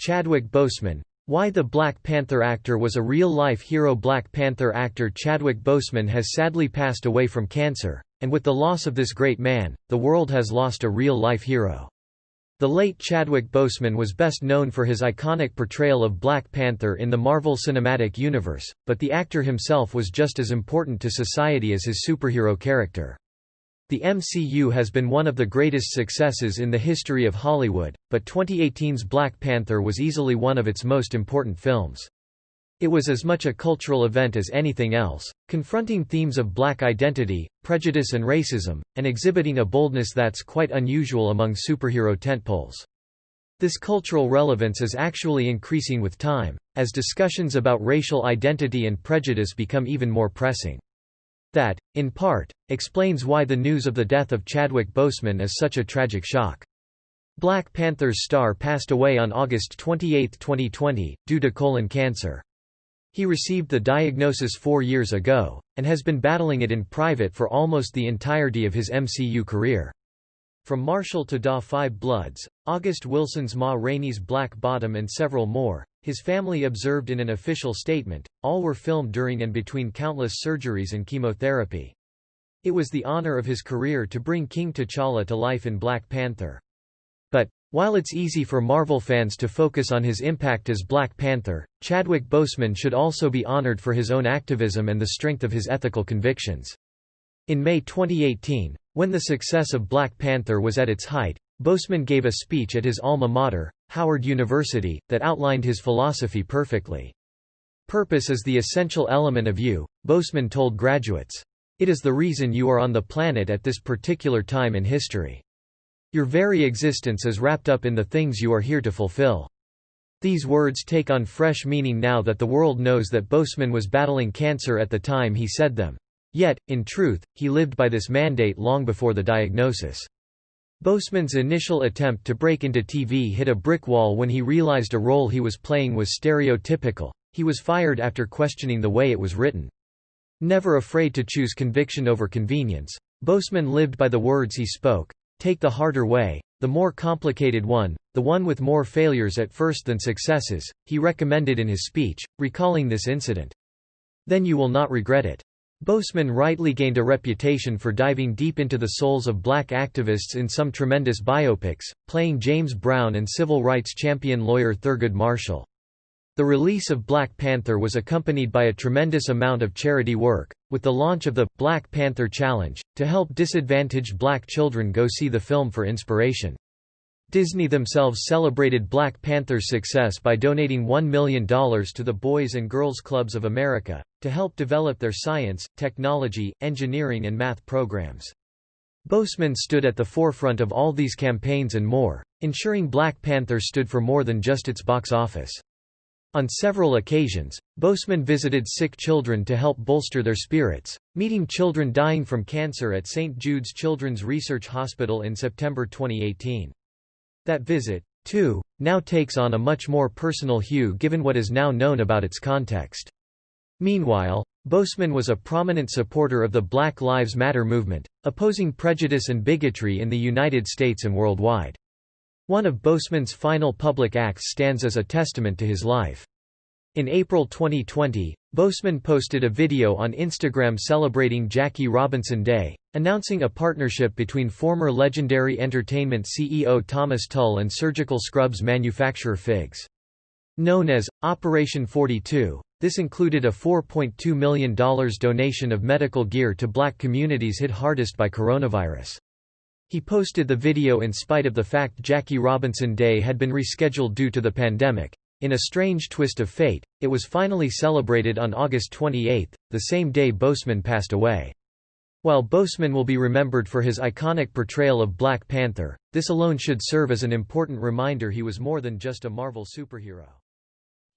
Chadwick Boseman. Why the Black Panther actor was a real-life hero. Black Panther actor Chadwick Boseman has sadly passed away from cancer, and with the loss of this great man, the world has lost a real-life hero. The late Chadwick Boseman was best known for his iconic portrayal of Black Panther in the Marvel Cinematic Universe, but the actor himself was just as important to society as his superhero character. The MCU has been one of the greatest successes in the history of Hollywood, but 2018's Black Panther was easily one of its most important films. It was as much a cultural event as anything else, confronting themes of black identity, prejudice and racism, and exhibiting a boldness that's quite unusual among superhero tentpoles. This cultural relevance is actually increasing with time, as discussions about racial identity and prejudice become even more pressing. That, in part, explains why the news of the death of Chadwick Boseman is such a tragic shock. Black Panther's star passed away on August 28, 2020, due to colon cancer. He received the diagnosis 4 years ago, and has been battling it in private for almost the entirety of his MCU career. From Marshall to Da 5 Bloods, August Wilson's Ma Rainey's Black Bottom and several more, his family observed in an official statement, all were filmed during and between countless surgeries and chemotherapy. It was the honor of his career to bring King T'Challa to life in Black Panther. But, while it's easy for Marvel fans to focus on his impact as Black Panther, Chadwick Boseman should also be honored for his own activism and the strength of his ethical convictions. In May 2018, when the success of Black Panther was at its height, Boseman gave a speech at his alma mater, Howard University, that outlined his philosophy perfectly. "Purpose is the essential element of you," Boseman told graduates. "It is the reason you are on the planet at this particular time in history. Your very existence is wrapped up in the things you are here to fulfill." These words take on fresh meaning now that the world knows that Boseman was battling cancer at the time he said them. Yet, in truth, he lived by this mandate long before the diagnosis. Boseman's initial attempt to break into TV hit a brick wall when he realized a role he was playing was stereotypical. He was fired after questioning the way it was written. Never afraid to choose conviction over convenience, Boseman lived by the words he spoke: "Take the harder way, the more complicated one, the one with more failures at first than successes," he recommended in his speech, recalling this incident. "Then you will not regret it." Boseman rightly gained a reputation for diving deep into the souls of black activists in some tremendous biopics, playing James Brown and civil rights champion lawyer Thurgood Marshall. The release of Black Panther was accompanied by a tremendous amount of charity work, with the launch of the Black Panther Challenge, to help disadvantaged black children go see the film for inspiration. Disney themselves celebrated Black Panther's success by donating $1 million to the Boys and Girls Clubs of America, to help develop their science, technology, engineering and math programs. Boseman stood at the forefront of all these campaigns and more, ensuring Black Panther stood for more than just its box office. On several occasions, Boseman visited sick children to help bolster their spirits, meeting children dying from cancer at St. Jude's Children's Research Hospital in September 2018. That visit, too, now takes on a much more personal hue given what is now known about its context. Meanwhile, Boseman was a prominent supporter of the Black Lives Matter movement, opposing prejudice and bigotry in the United States and worldwide. One of Boseman's final public acts stands as a testament to his life. In April 2020, Boseman posted a video on Instagram celebrating Jackie Robinson Day, announcing a partnership between former Legendary Entertainment CEO Thomas Tull and surgical scrubs manufacturer Figs. Known as Operation 42, this included a $4.2 million donation of medical gear to black communities hit hardest by coronavirus. He posted the video in spite of the fact Jackie Robinson Day had been rescheduled due to the pandemic. In a strange twist of fate, it was finally celebrated on August 28, the same day Boseman passed away. While Boseman will be remembered for his iconic portrayal of Black Panther, this alone should serve as an important reminder he was more than just a Marvel superhero.